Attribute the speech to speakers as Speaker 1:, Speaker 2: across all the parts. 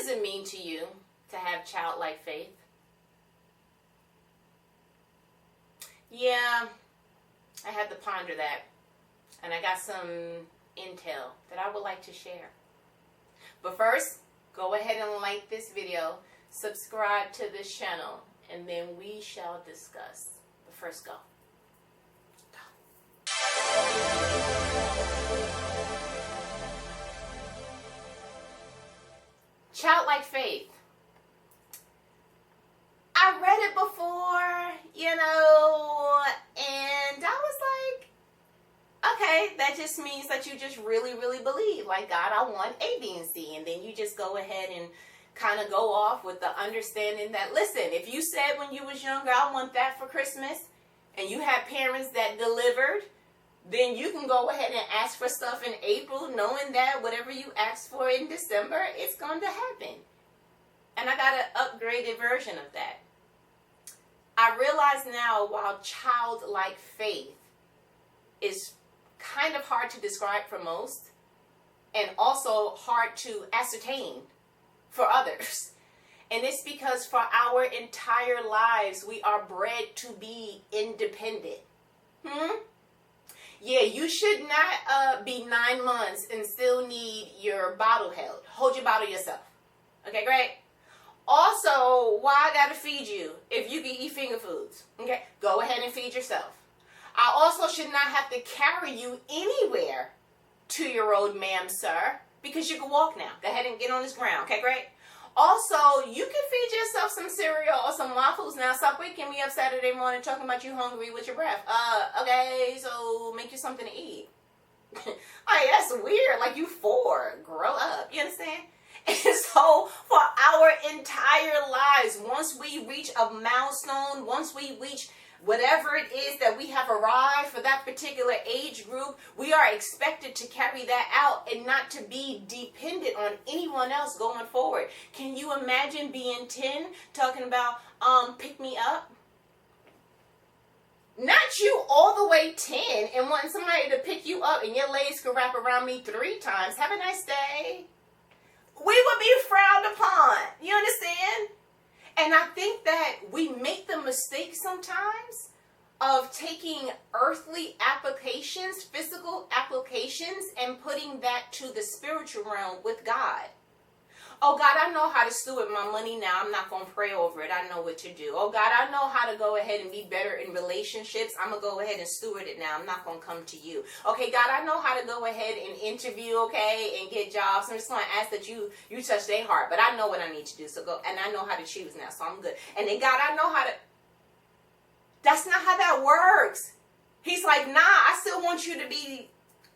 Speaker 1: does it mean to you to have childlike faith? Yeah, I had to ponder that. And I got some intel that I would like to share. But first, go ahead and like this video, subscribe to this channel, and then we shall discuss. But first, go. Childlike faith. I read it before, and I was like, okay, that just means that you just really, really believe. Like, God, I want A, B, and C. And then you just go ahead and kind of go off with the understanding that, listen, if you said when you was younger, I want that for Christmas, and you had parents that delivered, then you can go ahead and ask for stuff in April, knowing that whatever you ask for in December, it's going to happen. And I got an upgraded version of that. I realize now, while childlike faith is kind of hard to describe for most, and also hard to ascertain for others. And it's because for our entire lives, we are bred to be independent. Yeah, you should not be 9 months and still need your bottle held. Hold your bottle yourself. Okay, great. Also, why I gotta feed you if you can eat finger foods? Okay, go ahead and feed yourself. I also should not have to carry you anywhere 2-year-old ma'am, sir, because you can walk now. Go ahead and get on this ground. Okay, great. Also, you can feed yourself some cereal or some waffles now. Stop waking me up Saturday morning talking about you hungry with your breath. Okay, so make you something to eat. Like, that's weird. Like, you 4. Grow up. You understand? And so, for our entire lives, once we reach a milestone, once we reach whatever it is that we have arrived for that particular age group, we are expected to carry that out and not to be dependent on anyone else going forward. Can you imagine being 10 talking about, pick me up? Not you all the way 10 and wanting somebody to pick you up and your legs could wrap around me 3 times. Have a nice day. We would be frowned upon. You understand? And I think that we make the mistake sometimes of taking earthly applications, physical applications, and putting that to the spiritual realm with God. Oh, God, I know how to steward my money now. I'm not going to pray over it. I know what to do. Oh, God, I know how to go ahead and be better in relationships. I'm going to go ahead and steward it now. I'm not going to come to you. Okay, God, I know how to go ahead and interview, okay, and get jobs. I'm just going to ask that you touch their heart. But I know what I need to do. So go, and I know how to choose now. So I'm good. And then, God, I know how to. That's not how that works. He's like, nah, I still want you to be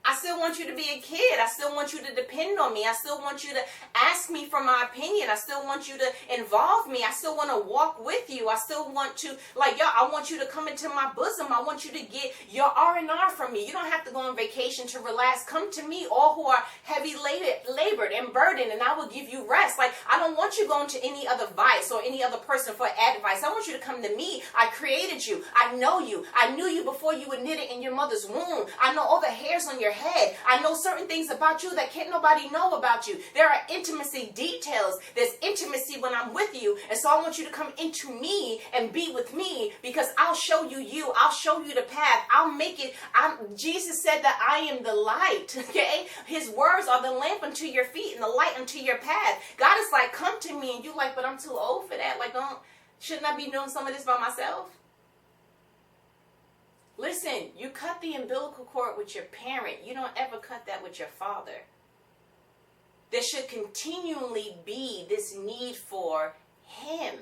Speaker 1: a kid. I still want you to depend on me. I still want you to ask me for my opinion. I still want you to involve me. I still want to walk with you. I still want to, I want you to come into my bosom. I want you to get your R&R from me. You don't have to go on vacation to relax. Come to me, all who are heavy labored and burdened, and I will give you rest. Like, I don't want you going to any other vice or any other person for advice. I want you to come to me. I created you. I know you. I knew you before you were knitted in your mother's womb. I know all the hairs on your head. I know certain things about you that can't nobody know about you. There are intimacy details. There's intimacy when I'm with you. And so I want you to come into me and be with me, because I'll show you you. I'll show you the path. I'll make it. Jesus said that I am the light. Okay? His words are the lamp unto your feet and the light unto your path. God is like, come to me. And you like, but I'm too old for that. Like, shouldn't I be doing some of this by myself? Listen, you cut the umbilical cord with your parent. You don't ever cut that with your father. There should continually be this need for him.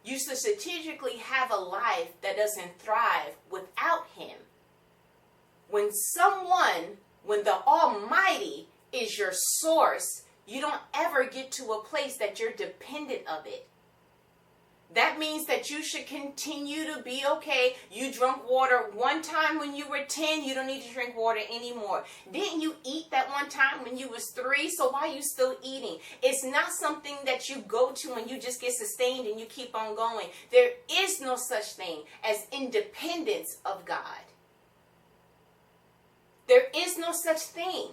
Speaker 1: You should strategically have a life that doesn't thrive without him. When the Almighty is your source, you don't ever get to a place that you're dependent of it. That means that you should continue to be okay. You drank water one time when you were 10. You don't need to drink water anymore. Didn't you eat that one time when you was 3? So why are you still eating? It's not something that you go to and you just get sustained and you keep on going. There is no such thing as independence of God. There is no such thing.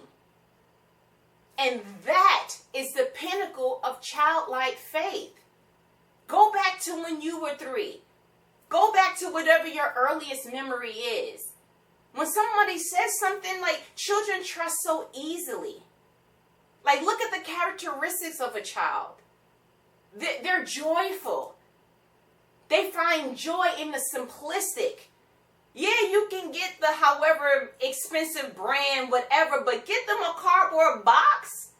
Speaker 1: And that is the pinnacle of childlike faith. Go back to when you were 3. Go back to whatever your earliest memory is. When somebody says something, like, children trust so easily. Like, look at the characteristics of a child. They're joyful. They find joy in the simplistic. Yeah, you can get the however expensive brand, whatever, but get them a cardboard box.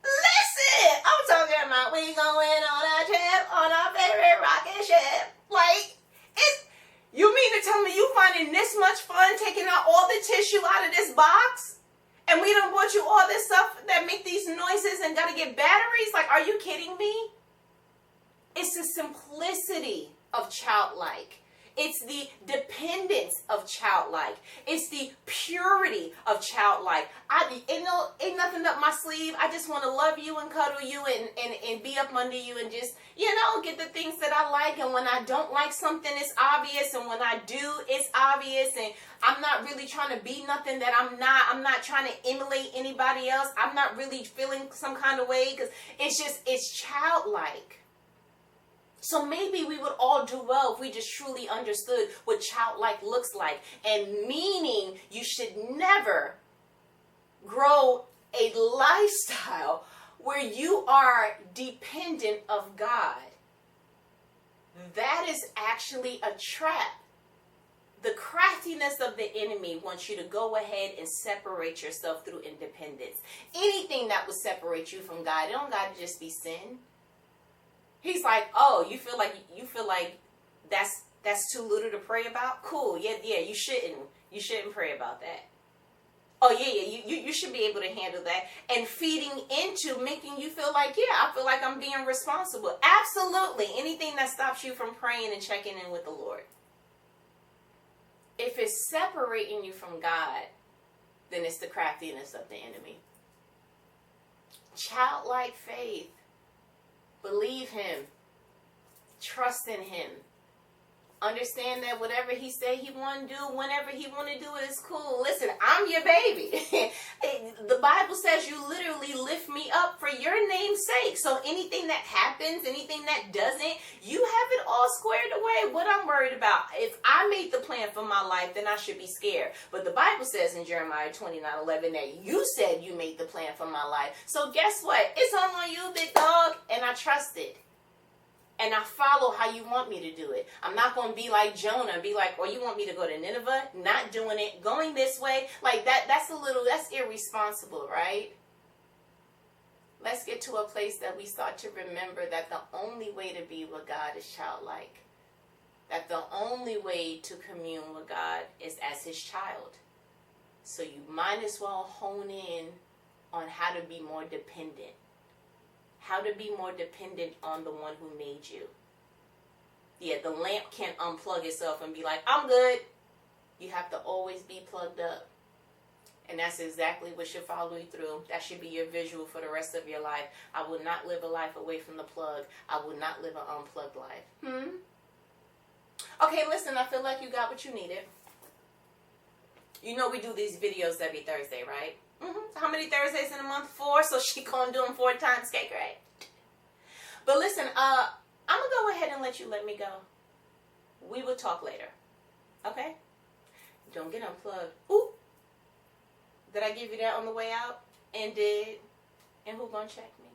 Speaker 1: Listen, I'm talking about we going on a trip on our favorite rocket ship. Like, you mean to tell me you finding this much fun taking out all the tissue out of this box? And we done bought you all this stuff that make these noises and gotta get batteries? Like, are you kidding me? It's the simplicity of childlike. It's the dependence of childlike. It's the purity of childlike. Ain't nothing up my sleeve. I just want to love you and cuddle you and be up under you and just, get the things that I like. And when I don't like something, it's obvious. And when I do, it's obvious. And I'm not really trying to be nothing that I'm not. I'm not trying to emulate anybody else. I'm not really feeling some kind of way because it's childlike. So maybe we would all do well if we just truly understood what childlike looks like. And meaning you should never grow a lifestyle where you are dependent of God. That is actually a trap. The craftiness of the enemy wants you to go ahead and separate yourself through independence. Anything that would separate you from God, it don't got to just be sin. He's like, oh, you feel like that's too little to pray about? Cool, yeah, you shouldn't pray about that. Oh yeah, you should be able to handle that. And feeding into making you feel like, yeah, I feel like I'm being responsible. Absolutely, anything that stops you from praying and checking in with the Lord. If it's separating you from God, then it's the craftiness of the enemy. Childlike faith. Believe him. Trust in him. Understand that whatever he said he want to do, whenever he want to do it, is cool. Listen, I'm your baby. The Bible says you literally lift me up for your name's sake. So anything that happens, anything that doesn't, you have it all squared away. What I'm worried about, if I made the plan for my life, then I should be scared. But the Bible says in Jeremiah 29:11 that you said you made the plan for my life. So guess what? It's all on you, big dog, and I trust it. And I follow how you want me to do it. I'm not going to be like Jonah and be like, oh, you want me to go to Nineveh? Not doing it. Going this way. Like that's irresponsible, right? Let's get to a place that we start to remember that the only way to be with God is childlike. That the only way to commune with God is as his child. So you might as well hone in on how to be more dependent. How to be more dependent on the one who made you. Yeah, the lamp can't unplug itself and be like, I'm good. You have to always be plugged up. And that's exactly what should follow you through. That should be your visual for the rest of your life. I will not live a life away from the plug. I will not live an unplugged life. Okay, listen, I feel like you got what you needed. You know we do these videos every Thursday, right? How many Thursdays in a month? 4, so she gonna do them 4 times. Okay, great. But listen, I'm gonna go ahead and let me go. We will talk later. Okay? Don't get unplugged. Ooh. Did I give you that on the way out? And who gonna check me?